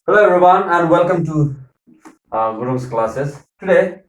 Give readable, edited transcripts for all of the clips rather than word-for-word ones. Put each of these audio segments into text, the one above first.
Hello everyone and welcome to Guru's classes. Today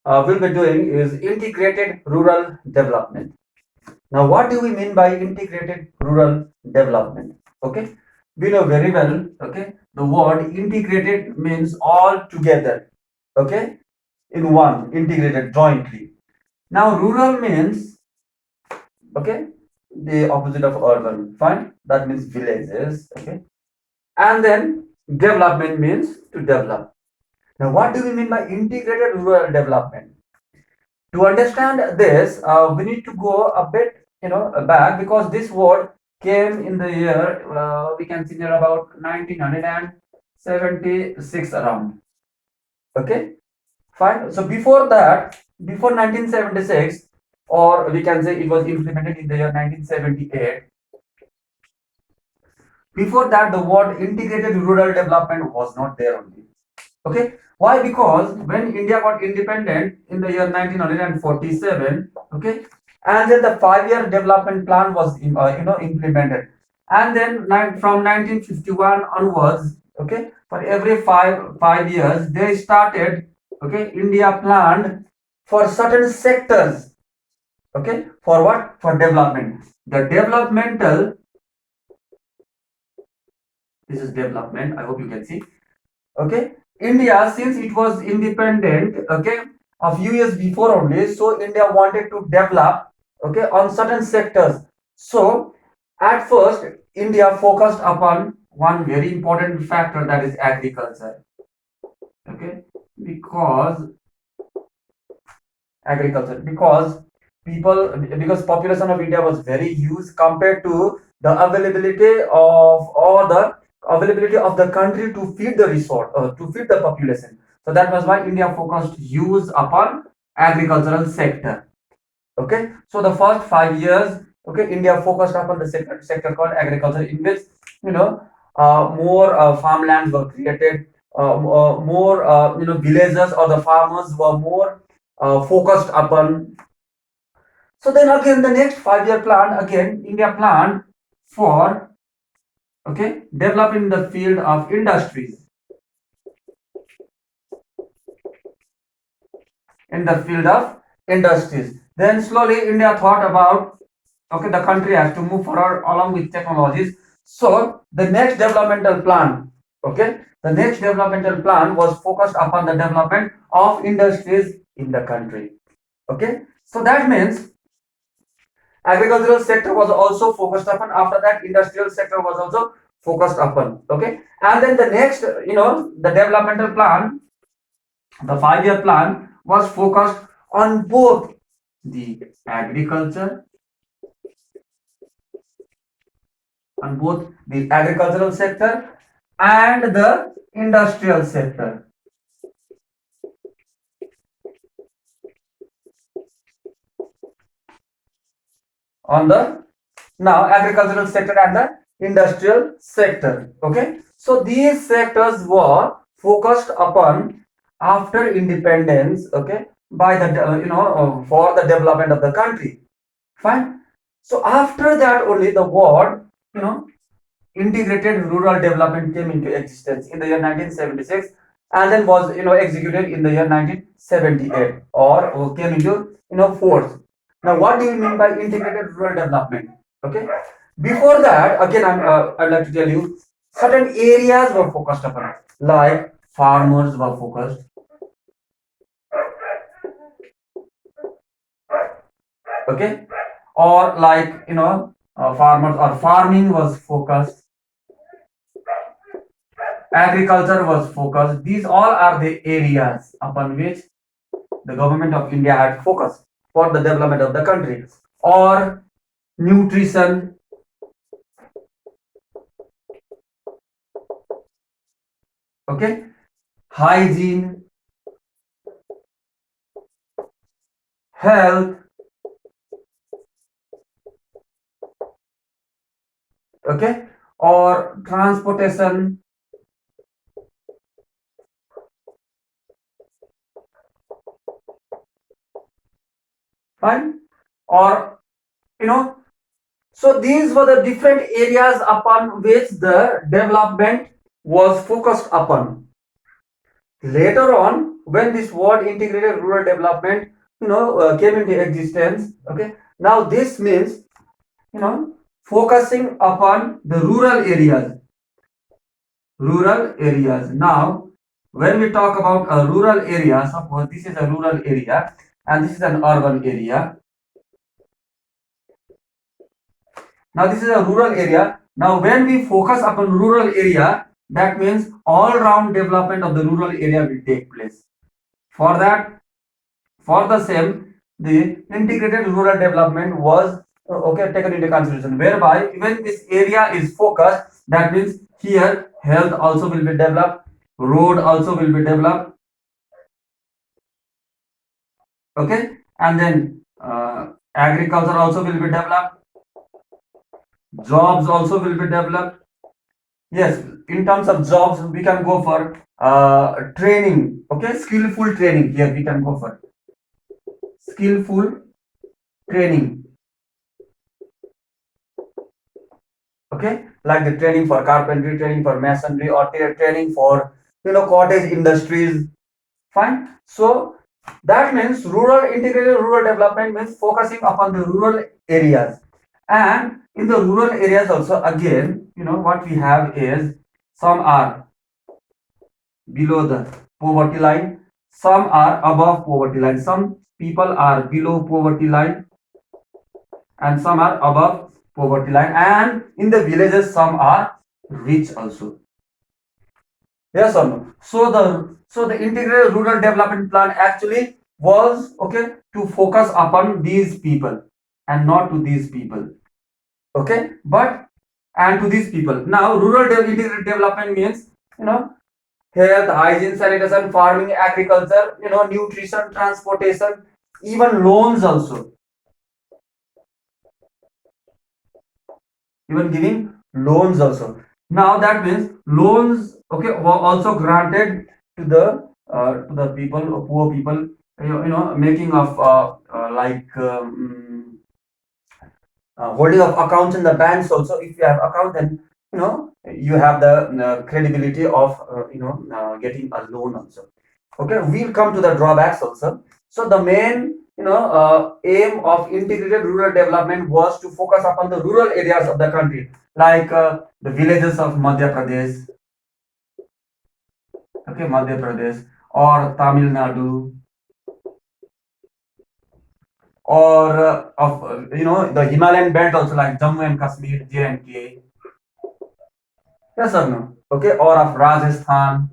we'll be doing is integrated rural development. Now what do we mean by integrated rural development? Okay, we know very well, okay, the word integrated means all together, okay, in one, integrated jointly. Now rural means, okay, the opposite of urban, fine, that means villages, okay, and then development means to develop. Now, what do we mean by integrated rural development? To understand this, we need to go a bit, back because this word came in the year we can see near about 1976 around. Okay, fine. So before that, before 1976, or we can say it was implemented in the year 1978. Before that, the word integrated rural development was not there only. Okay, why? Because when India got independent in the year 1947, okay, and then the 5 year development plan was implemented, and then from 1951 onwards, okay, for every five years they started, okay, India planned for certain sectors, okay, for what? For development. The developmental, this is development, I hope you can see. Okay, India, since it was independent, okay, a few years before only, so India wanted to develop, okay, on certain sectors. So at first India focused upon one very important factor, that is agriculture. Okay, because agriculture, because population of India was very huge compared to the availability of, or the availability of the country to feed the resource, to feed the population. So that was why India focused huge upon agricultural sector. Okay, so the first 5 years, okay, India focused upon the sector called agriculture, in which, you know more farmlands were created, more villagers or the farmers were more focused upon. So then again, the next 5 year plan, again India planned for, okay, developing the field of industries, in the field of industries. Then slowly India thought about, okay, the country has to move forward along with technologies. So the next developmental plan, okay, the next developmental plan was focused upon the development of industries in the country. Okay, so that means agricultural sector was also focused upon. After that, industrial sector was also focused upon. Okay, and then the next, the developmental plan, the 5 year plan was focused on both the agriculture, on both the agricultural sector and the industrial sector. On the now agricultural sector and the industrial sector. Okay, so these sectors were focused upon after independence. Okay, by the for the development of the country. Fine. So after that only the word, you know integrated rural development came into existence in the year 1976, and then was, executed in the year 1978, or came into, force. Now what do you mean by integrated rural development? Okay, before that, again, I'd like to tell you, certain areas were focused upon, like farmers were focused. Okay, or like, farmers or farming was focused, agriculture was focused. These all are the areas upon which the government of India had focused for the development of the country. Or nutrition, okay, hygiene, health, okay, or transportation, fine, or, you know, so these were the different areas upon which the development was focused upon. Later on, when this word integrated rural development, came into existence, okay, now this means, focusing upon the rural areas. Rural areas. Now, when we talk about a rural area, suppose this is a rural area and this is an urban area. Now, this is a rural area. Now, when we focus upon rural area, that means all round development of the rural area will take place. For that, for the same, the integrated rural development was taken into consideration, whereby when this area is focused, that means here health also will be developed, road also will be developed, okay, and then agriculture also will be developed, jobs also will be developed. Yes, in terms of jobs, we can go for training, okay, skillful training. Here we can go for skillful training, okay, like the training for carpentry, training for masonry, or training for cottage industries. Fine. So that means rural integrated rural development means focusing upon the rural areas, and in the rural areas also again, what we have is some are below the poverty line, some are above poverty line, some people are below poverty line, and some are above poverty line, and in the villages some are rich also. Yes or no? So the integrated rural development plan actually was to focus upon these people and not to these people. Okay, but and to these people. Now rural integrated development means health, hygiene, sanitation, farming, agriculture, nutrition, transportation, even loans also, even giving loans also. Now that means loans were also granted to the people, poor people, making of holding of accounts in the banks also. If you have account, then you have the credibility of getting a loan also. Okay, we'll come to the drawbacks also. So the main aim of integrated rural development was to focus upon the rural areas of the country, like the villages of Madhya Pradesh, okay, Madhya Pradesh, or Tamil Nadu, or of the Himalayan belt also, like Jammu and Kashmir, J&K. Yes or no? Okay, or of Rajasthan.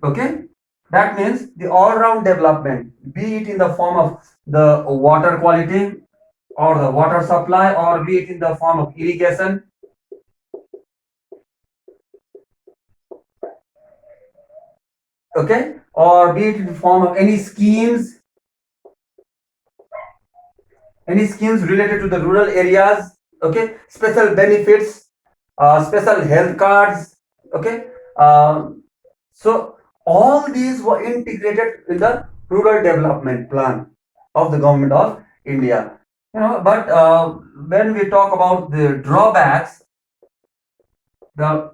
Okay, that means the all-round development, be it in the form of the water quality or the water supply, or be it in the form of irrigation, okay, or be it in the form of any schemes related to the rural areas, okay, special benefits, special health cards, okay. So all these were integrated in the rural development plan of the government of India. But when we talk about the drawbacks, the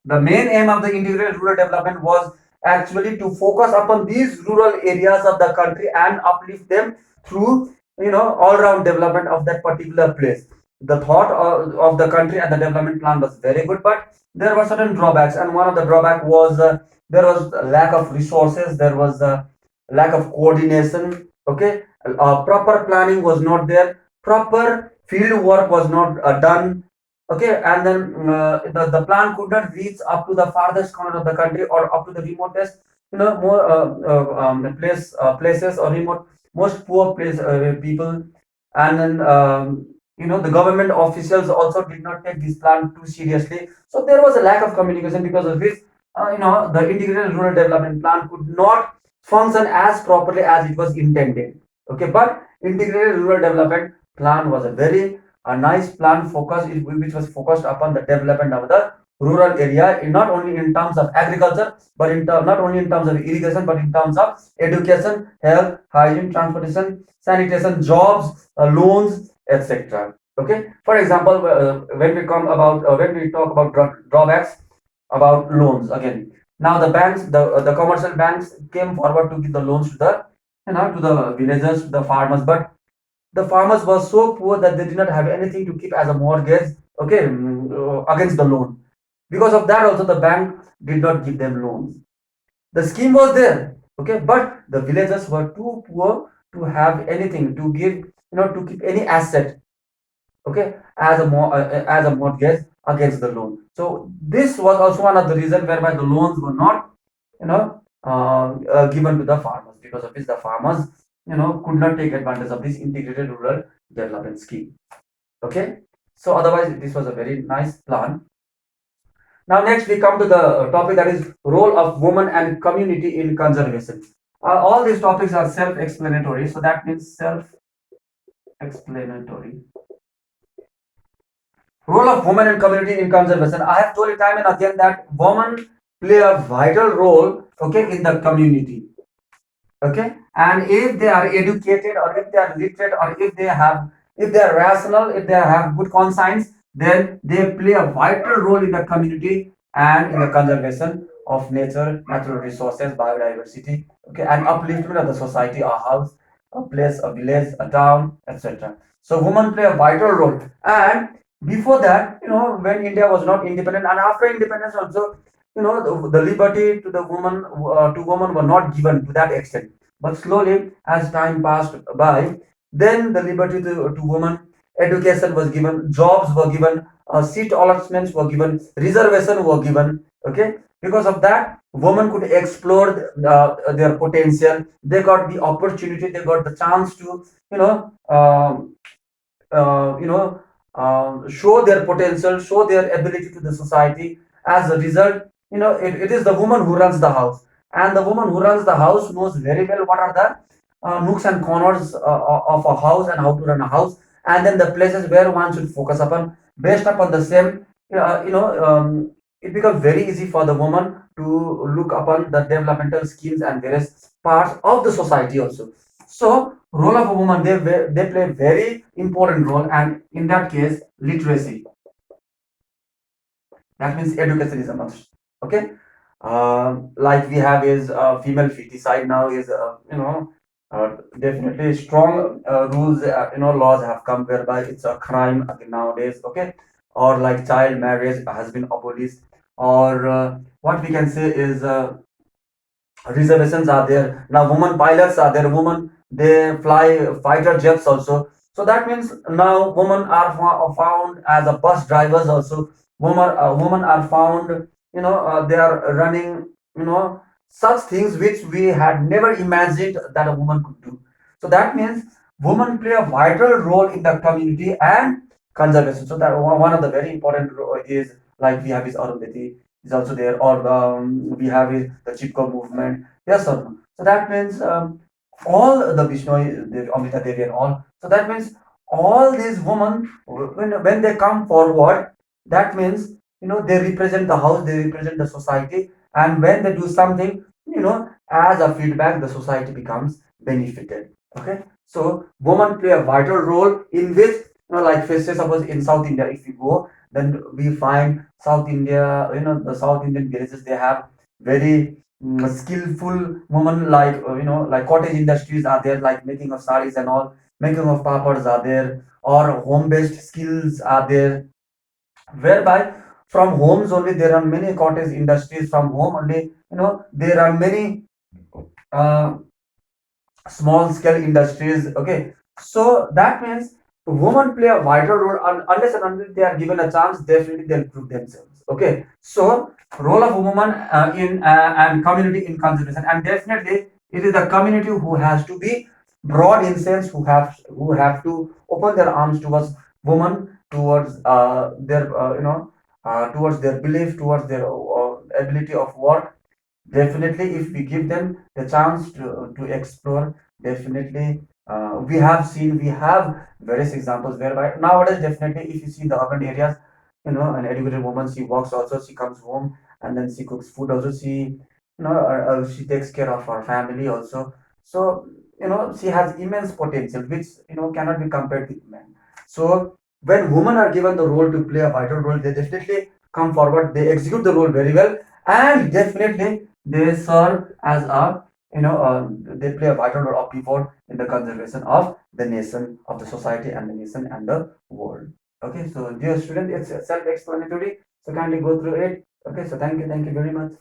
the main aim of the integrated rural development was actually to focus upon these rural areas of the country and uplift them through all round development of that particular place. The thought of the country and the development plan was very good, but there were certain drawbacks, and one of the drawback was there was a lack of resources, there was a lack of coordination, okay, proper planning was not there, proper field work was not done, okay, and then the plan could not reach up to the farthest corner of the country or up to the remotest more places or remote most poor place people. And then the government officials also did not take this plan too seriously, so there was a lack of communication, because of which the integrated rural development plan could not function as properly as it was intended. Okay, but integrated rural development plan was a nice plan which was focused upon the development of the rural area, not only in terms of agriculture, but not only in terms of irrigation, but in terms of education, health, hygiene, transportation, sanitation, jobs, loans, etc. Okay. For example, when we talk about drawbacks about loans again. Now the banks, the commercial banks came forward to give the loans to the to the villagers, to the farmers, but the farmers were so poor that they did not have anything to keep as a mortgage, okay, against the loan. Because of that, also the bank did not give them loans. The scheme was there, okay, but the villagers were too poor to have anything to give, to keep any asset, okay, as as a mortgage against the loan. So this was also one of the reasons whereby the loans were not, given to the farmers, because of which the farmers, could not take advantage of this integrated rural development scheme. Okay, so otherwise this was a very nice plan. Now next we come to the topic, that is role of women and community in conservation. All these topics are self-explanatory, so that means self-explanatory. Role of women and community in conservation. I have told you time and again that women play a vital role, okay, in the community. Okay, and if they are educated, or if they are literate, or if they are rational, if they have good conscience, then they play a vital role in the community and in the conservation of nature, natural resources, biodiversity, okay, and upliftment of the society, a house, a place, a village, a town, etc. So women play a vital role. And before that, when India was not independent, and after independence also, the liberty to the woman, to women were not given to that extent. But slowly, as time passed by, then the liberty to women, education was given, jobs were given, seat allotments were given, reservation were given. Okay, because of that, women could explore their potential. They got the opportunity, they got the chance to, uh, you know, show their potential, show their ability to the society. As a result, it is the woman who runs the house, and the woman who runs the house knows very well what are the nooks and corners of a house, and how to run a house, and then the places where one should focus upon. Based upon the same, it becomes very easy for the woman to look upon the developmental schemes and various parts of the society also. So role of a woman, they play very important role, and in that case literacy, that means education is a must. Okay, like we have is female feticide now is definitely strong rules, laws have come whereby it's a crime nowadays. Okay, or like child marriage has been abolished, or what we can say is reservations are there now, women pilots are there, women they fly fighter jets also. So that means now women are found as a bus drivers also. Women are found, they are running, such things which we had never imagined that a woman could do. So that means women play a vital role in the community and conservation. So that one of the very important is, like we have is Arundhati is also there, or we have is the Chipko movement. Yes or no? So that means all the Bishnoi, the Amrita Devi and all. So that means all these women, when they come forward, that means, they represent the house, they represent the society, and when they do something, as a feedback, the society becomes benefited. Okay, so women play a vital role in which, like say suppose in South India, if we go, then we find South India, the South Indian villages, they have very skillful women, like like cottage industries are there, like making of saris and all, making of papads are there, or home based skills are there, whereby from homes only there are many cottage industries, from home only, there are many uh, small scale industries. Okay, so that means women play a vital role, unless and until they are given a chance, definitely they'll prove themselves. Okay, so role of woman in and community in conservation, and definitely it is the community who has to be broad in sense, who have to open their arms towards women, towards their towards their belief, towards their ability of work. Definitely, if we give them the chance to explore, definitely we have various examples whereby nowadays, definitely, if you see in the urban areas, an educated woman, she works also, she comes home, and then she cooks food also, she takes care of her family also. So she has immense potential which cannot be compared with men. So when women are given the role to play a vital role, they definitely come forward, they execute the role very well, and definitely they serve as a, they play a vital role of pivot in the conservation of the nation, of the society and the nation and the world. Okay, so dear student, it's self-explanatory, so kindly go through it. Okay, so thank you very much.